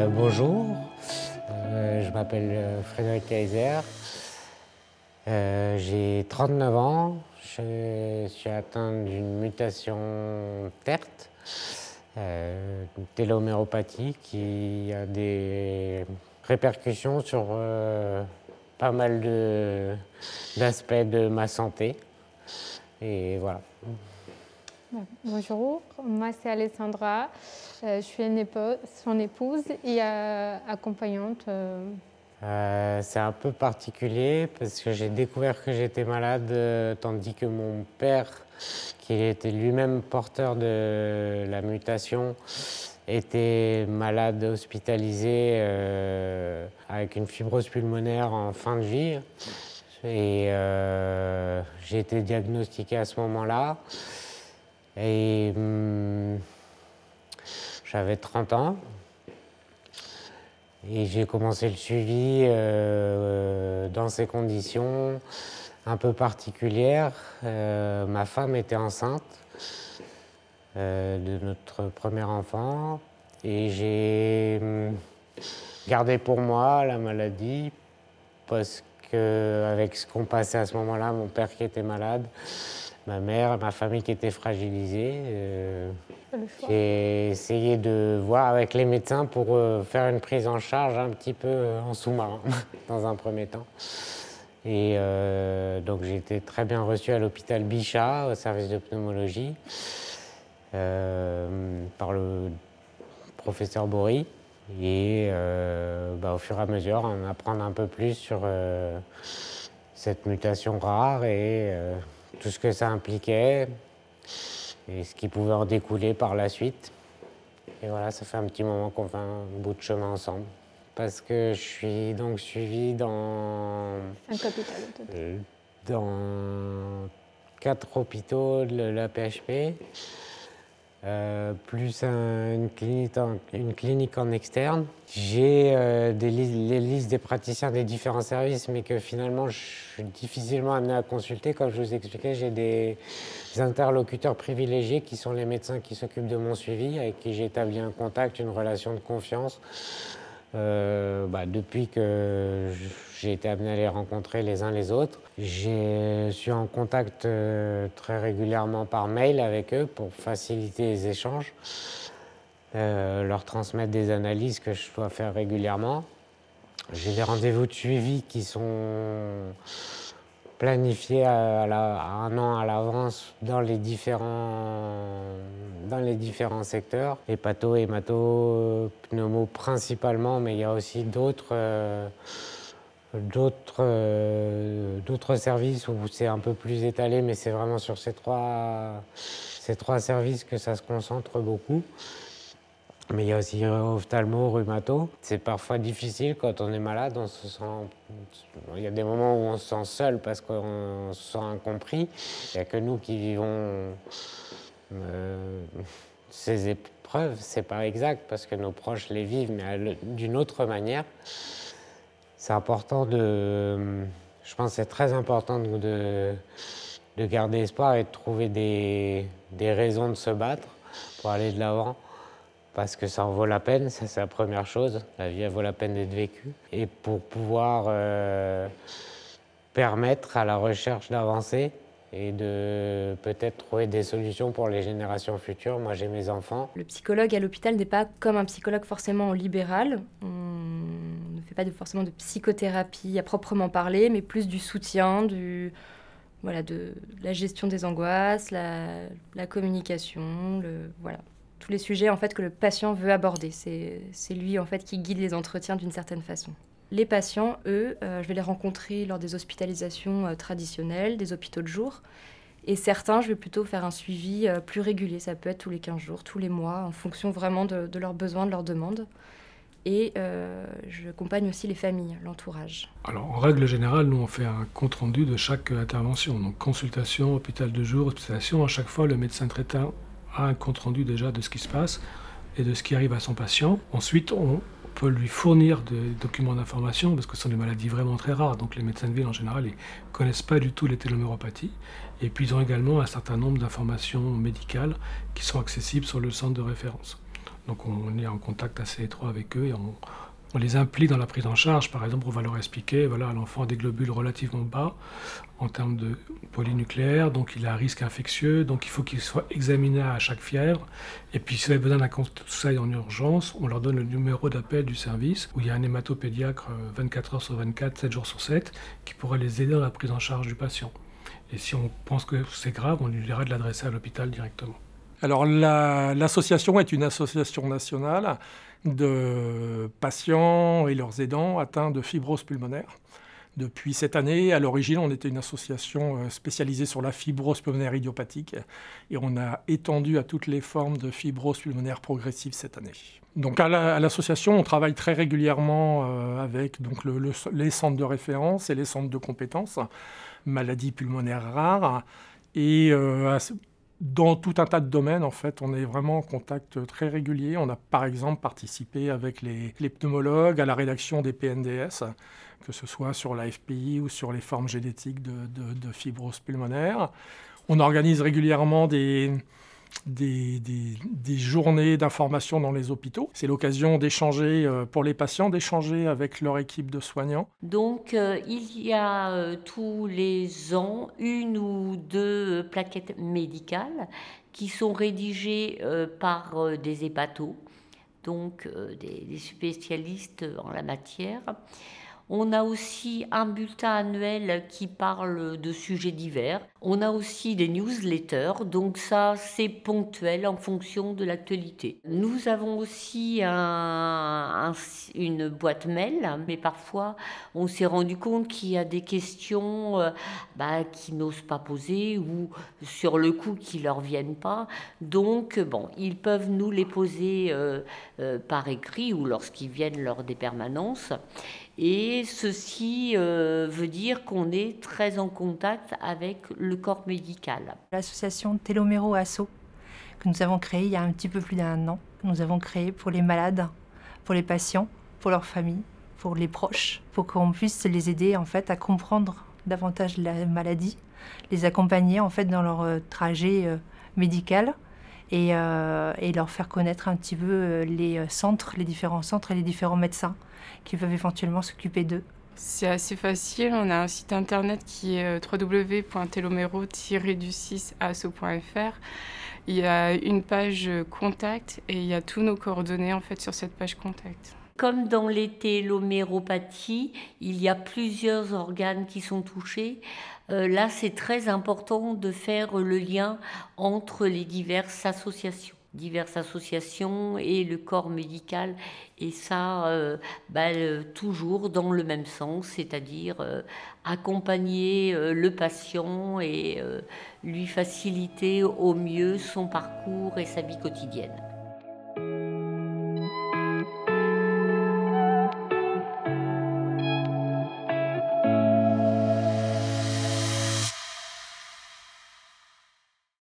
Bonjour, je m'appelle Frédéric Kaiser, j'ai 39 ans, je suis atteint d'une mutation TERT, une téloméropathie qui a des répercussions sur pas mal d'aspects de ma santé. Et voilà. Bonjour, moi c'est Alessandra, je suis son épouse et accompagnante. C'est un peu particulier parce que j'ai découvert que j'étais malade tandis que mon père, qui était lui-même porteur de la mutation, était malade, hospitalisé avec une fibrose pulmonaire en fin de vie. Et j'ai été diagnostiqué à ce moment-là. Et j'avais 30 ans et j'ai commencé le suivi dans ces conditions un peu particulières. Ma femme était enceinte de notre premier enfant et j'ai gardé pour moi la maladie parce qu'avec ce qu'on passait à ce moment-là, mon père qui était malade, ma mère, ma famille qui était fragilisée. J'ai essayé de voir avec les médecins pour faire une prise en charge un petit peu en sous-marin, dans un premier temps. Et donc j'ai été très bien reçu à l'hôpital Bichat, au service de pneumologie, par le professeur Bory. Et au fur et à mesure, on apprend un peu plus sur cette mutation rare et tout ce que ça impliquait et ce qui pouvait en découler par la suite. Et voilà, ça fait un petit moment qu'on fait un bout de chemin ensemble. Parce que je suis donc suivi dans 5 hôpitaux au total. Dans 4 hôpitaux de la PHP, plus une clinique en externe. J'ai les listes des praticiens des différents services, mais que finalement je suis difficilement amené à consulter. Comme je vous expliquais, j'ai des interlocuteurs privilégiés qui sont les médecins qui s'occupent de mon suivi, avec qui j'ai établi un contact, une relation de confiance. Depuis que j'ai été amené à les rencontrer les uns les autres. Je suis en contact très régulièrement par mail avec eux pour faciliter les échanges, leur transmettre des analyses que je dois faire régulièrement. J'ai des rendez-vous de suivi qui sont planifiés à un an à l'avance dans les différents secteurs, hépato, hémato, pneumo principalement, mais il y a aussi d'autres services où c'est un peu plus étalé, mais c'est vraiment sur ces trois services que ça se concentre beaucoup. Mais il y a aussi ophtalmo, rhumato. C'est parfois difficile quand on est malade, il y a des moments où on se sent seul parce qu'on se sent incompris. Il n'y a que nous qui vivons ces épreuves. C'est pas exact parce que nos proches les vivent, mais d'une autre manière. C'est important je pense que c'est très important de garder espoir et de trouver des raisons de se battre pour aller de l'avant. Parce que ça en vaut la peine, ça c'est la première chose. La vie, elle vaut la peine d'être vécue. Et pour pouvoir permettre à la recherche d'avancer et de peut-être trouver des solutions pour les générations futures. Moi, j'ai mes enfants. Le psychologue à l'hôpital n'est pas comme un psychologue forcément libéral. On ne fait pas forcément de psychothérapie à proprement parler, mais plus du soutien, de la gestion des angoisses, la communication, tous les sujets en fait que le patient veut aborder. C'est lui en fait qui guide les entretiens d'une certaine façon. Les patients, eux, je vais les rencontrer lors des hospitalisations traditionnelles, des hôpitaux de jour. Et certains, je vais plutôt faire un suivi plus régulier. Ça peut être tous les 15 jours, tous les mois, en fonction vraiment de leurs besoins, de leurs demandes. Et j'accompagne aussi les familles, l'entourage. Alors, en règle générale, nous, on fait un compte-rendu de chaque intervention. Donc, consultation, hôpital de jour, hospitalisation. À chaque fois, le médecin traitant a un compte-rendu déjà de ce qui se passe et de ce qui arrive à son patient. Ensuite, on peut lui fournir des documents d'information, parce que ce sont des maladies vraiment très rares. Donc, les médecins de ville, en général, ils ne connaissent pas du tout les téloméropathies. Et puis, ils ont également un certain nombre d'informations médicales qui sont accessibles sur le centre de référence. Donc on est en contact assez étroit avec eux et on les implique dans la prise en charge. Par exemple, on va leur expliquer, voilà, l'enfant a des globules relativement bas en termes de polynucléaire, donc il a un risque infectieux, donc il faut qu'il soit examiné à chaque fièvre. Et puis si vous avez besoin d'un conseil en urgence, on leur donne le numéro d'appel du service, où il y a un hématopédiatre 24 heures sur 24, 7 jours sur 7, qui pourra les aider dans la prise en charge du patient. Et si on pense que c'est grave, on lui dira de l'adresser à l'hôpital directement. Alors l'association est une association nationale de patients et leurs aidants atteints de fibrose pulmonaire. Depuis cette année, à l'origine, on était une association spécialisée sur la fibrose pulmonaire idiopathique et on a étendu à toutes les formes de fibrose pulmonaire progressive cette année. Donc à l'association, on travaille très régulièrement avec donc, les centres de référence et les centres de compétences, maladies pulmonaires rares et dans tout un tas de domaines, en fait, on est vraiment en contact très régulier. On a par exemple participé avec les pneumologues à la rédaction des PNDS, que ce soit sur l'AFPI ou sur les formes génétiques de fibrose pulmonaire. On organise régulièrement des journées d'information dans les hôpitaux. C'est l'occasion d'échanger, pour les patients, d'échanger avec leur équipe de soignants. Donc, il y a tous les ans 1 ou 2 plaquettes médicales qui sont rédigées par des hépatos, donc des spécialistes en la matière. On a aussi un bulletin annuel qui parle de sujets divers. On a aussi des newsletters, donc ça c'est ponctuel en fonction de l'actualité. Nous avons aussi une boîte mail, mais parfois on s'est rendu compte qu'il y a des questions qui n'osent pas poser ou sur le coup qui leur viennent pas. Donc bon, ils peuvent nous les poser par écrit ou lorsqu'ils viennent lors des permanences. Et ceci veut dire qu'on est très en contact avec le corps médical. L'association Téloméro Asso, que nous avons créée il y a un petit peu plus d'1 an, nous avons créé pour les malades, pour les patients, pour leurs familles, pour les proches, pour qu'on puisse les aider en fait à comprendre davantage la maladie, les accompagner en fait dans leur trajet médical et leur faire connaître un petit peu les différents centres et les différents médecins qui peuvent éventuellement s'occuper d'eux. C'est assez facile, on a un site internet qui est www.telomero-du6asso.fr. Il y a une page contact et il y a tous nos coordonnées en fait sur cette page contact. Comme dans les téloméropathies, il y a plusieurs organes qui sont touchés. Là, c'est très important de faire le lien entre les diverses associations et le corps médical, et ça toujours dans le même sens, c'est-à-dire accompagner le patient et lui faciliter au mieux son parcours et sa vie quotidienne.